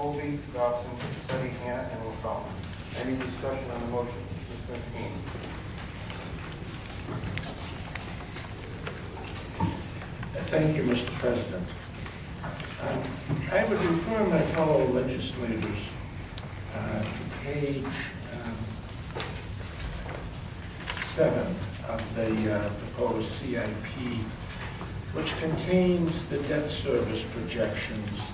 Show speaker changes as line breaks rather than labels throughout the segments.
Colby, Dobson, Study, Hannah, and LaFawn. Any discussion on the motion? Mr. McKean.
Thank you, Mr. President. I would refer my fellow legislators to page 7 of the proposed CIP, which contains the debt service projections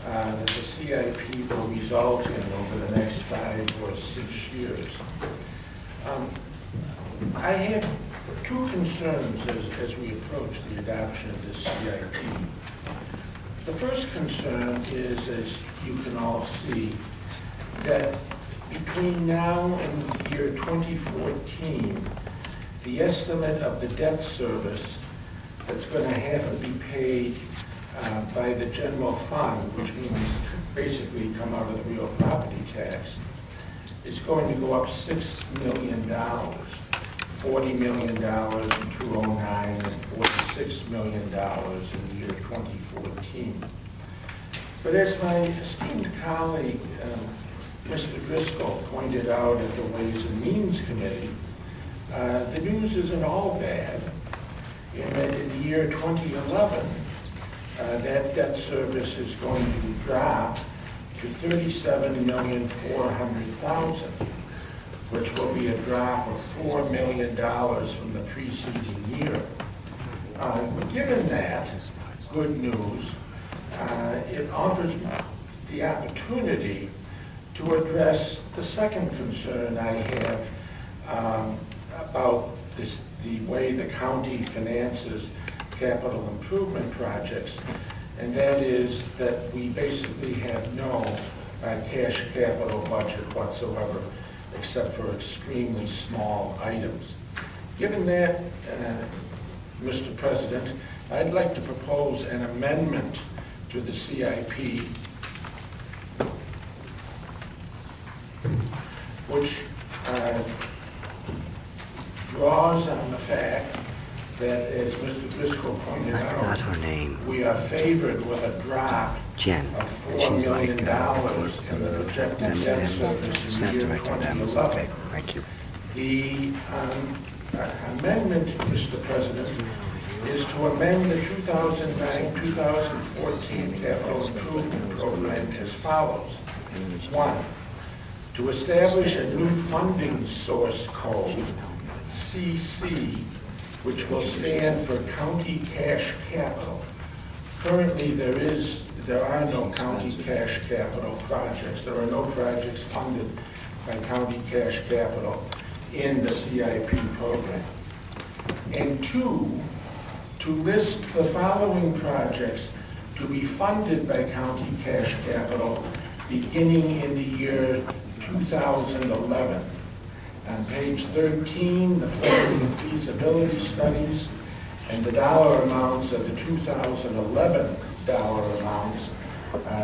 that the CIP will result in over the next 5 or 6 years. I have two concerns as we approach the adoption of this CIP. The first concern is, as you can all see, that between now and the year 2014, the estimate of the debt service that's going to have to be paid by the general fund, which means basically come out of the real property tax, is going to go up $6 million, $40 million in 2009 and $46 million in the year 2014. But as my esteemed colleague, Mr. Driscoll, pointed out at the Ways and Means Committee, the news isn't all bad, in that in the year 2011, that debt service is going to drop to $37,400,000, which will be a drop of $4 million from the preceding year. Given that good news, it offers the opportunity to address the second concern I have about the way the county finances capital improvement projects, and that is that we basically have no cash capital budget whatsoever, except for extremely small items. Given that, Mr. President, I'd like to propose an amendment to the CIP which draws on the fact that, as Mr. Driscoll pointed out,
her name.
we are favored with a drop
Jen.
of $4 million in the projected debt service in the year 2011.
Thank you.
The amendment, Mr. President, is to amend the 2009-2014 capital improvement program as follows. 1, to establish a new funding source code, CC, which will stand for County Cash Capital. Currently, there are no county cash capital projects. There are no projects funded by county cash capital in the CIP program. And 2, to list the following projects to be funded by county cash capital beginning in the year 2011. On page 13, the planning and feasibility studies and the dollar amounts of the 2011 dollar amounts.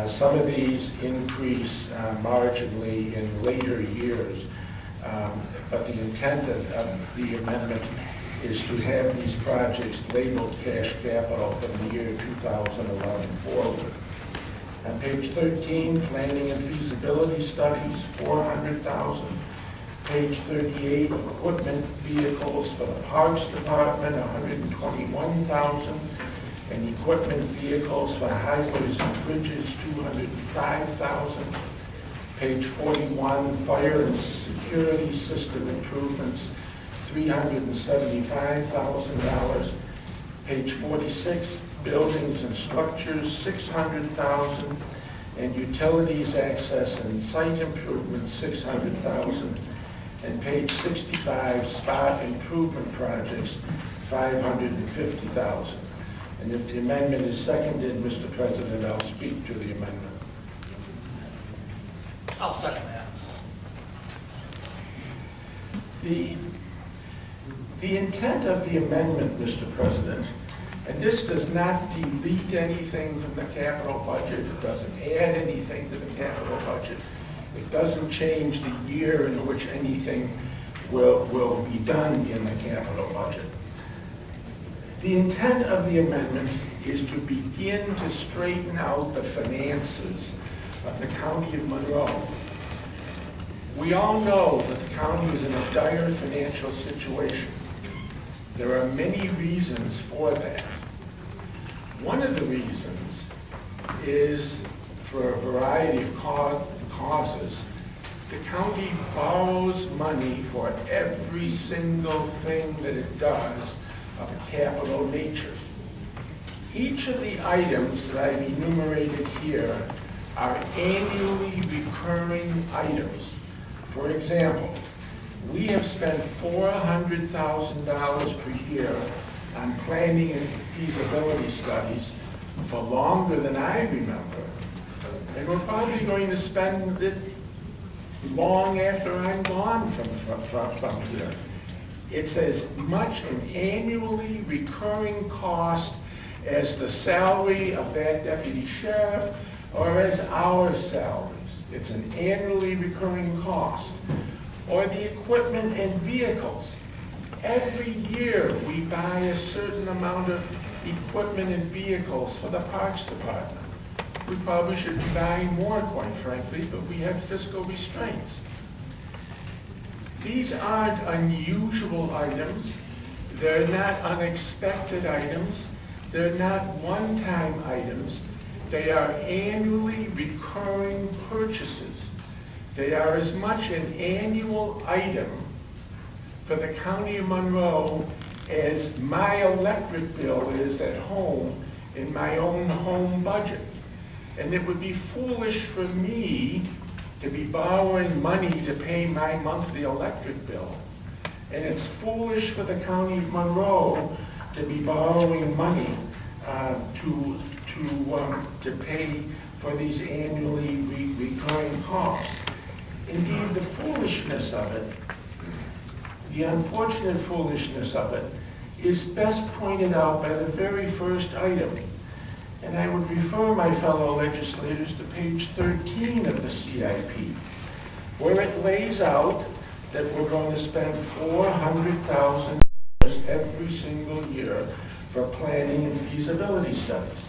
Some of these increase marginally in later years, but the intent of the amendment is to have these projects labeled cash capital from the year 2011 forward. On page 13, planning and feasibility studies, $400,000. Page 38, equipment vehicles for the Parks Department, $121,000. And equipment vehicles for highways and bridges, $205,000. Page 41, fire and security system improvements, $375,000. Page 46, buildings and structures, $600,000. And utilities, access and site improvements, $600,000. And page 65, spot improvement projects, $550,000. And if the amendment is seconded, Mr. President, I'll speak to the amendment.
I'll second that.
The intent of the amendment, Mr. President, and this does not delete anything from the capital budget, it doesn't add anything to the capital budget, it doesn't change the year in which anything will be done in the capital budget. The intent of the amendment is to begin to straighten out the finances of the County of Monroe. We all know that the county is in a dire financial situation. There are many reasons for that. One of the reasons is, for a variety of causes, the county borrows money for every single thing that it does of a capital nature. Each of the items that I've enumerated here are annually recurring items. For example, we have spent $400,000 per year on planning and feasibility studies for longer than I remember. And we're probably going to spend it long after I'm gone from here. It's as much an annually recurring cost as the salary of that deputy sheriff or as our salaries. It's an annually recurring cost. Or the equipment and vehicles. Every year we buy a certain amount of equipment and vehicles for the Parks Department. We probably should be buying more, quite frankly, but we have fiscal restraints. These aren't unusual items. They're not unexpected items. They're not one-time items. They are annually recurring purchases. They are as much an annual item for the County of Monroe as my electric bill is at home in my own home budget. And it would be foolish for me to be borrowing money to pay my monthly electric bill. And it's foolish for the County of Monroe to be borrowing money to pay for these annually recurring costs. Indeed, the foolishness of it, the unfortunate foolishness of it, is best pointed out by the very first item. And I would refer my fellow legislators to page 13 of the CIP, where it lays out that we're going to spend $400,000 every single year for planning and feasibility studies.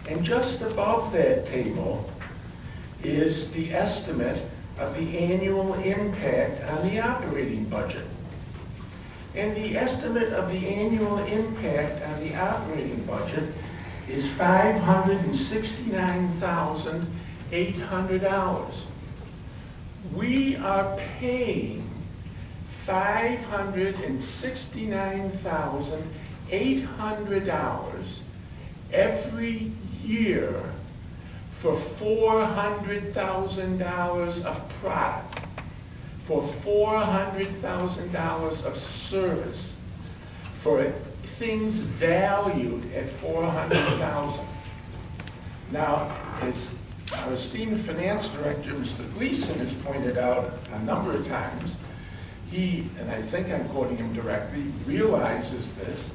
And just above that table is the estimate of the annual impact on the operating budget. And the estimate of the annual impact on the operating budget is $569,800. We are paying $569,800 every year for $400,000 of product, for $400,000 of service, for things valued at $400,000. Now, as our esteemed finance director, Mr. Gleason, has pointed out a number of times, he, and I think I'm quoting him directly, realizes this,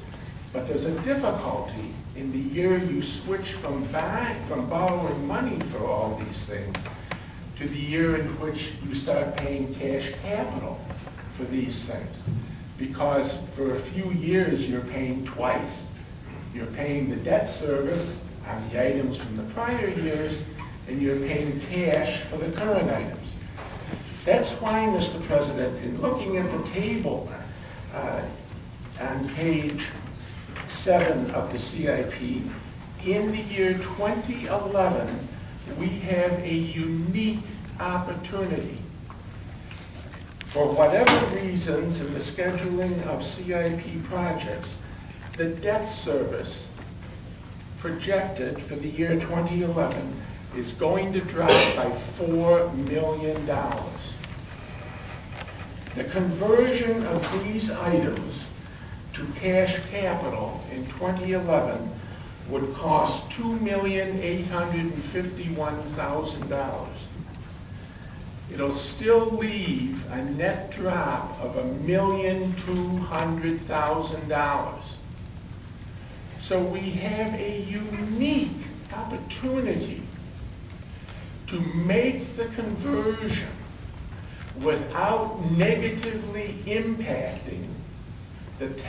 but there's a difficulty in the year you switch from borrowing money for all these things to the year in which you start paying cash capital for these things. Because for a few years you're paying twice. You're paying the debt service on the items from the prior years, and you're paying cash for the current items. That's why, Mr. President, in looking at the table on page 7 of the CIP, in the year 2011, we have a unique opportunity. For whatever reasons in the scheduling of CIP projects, the debt service projected for the year 2011 is going to drop by $4 million. The conversion of these items to cash capital in 2011 would cost $2,851,000. It'll still leave a net drop of $1,200,000. So we have a unique opportunity to make the conversion without negatively impacting the tax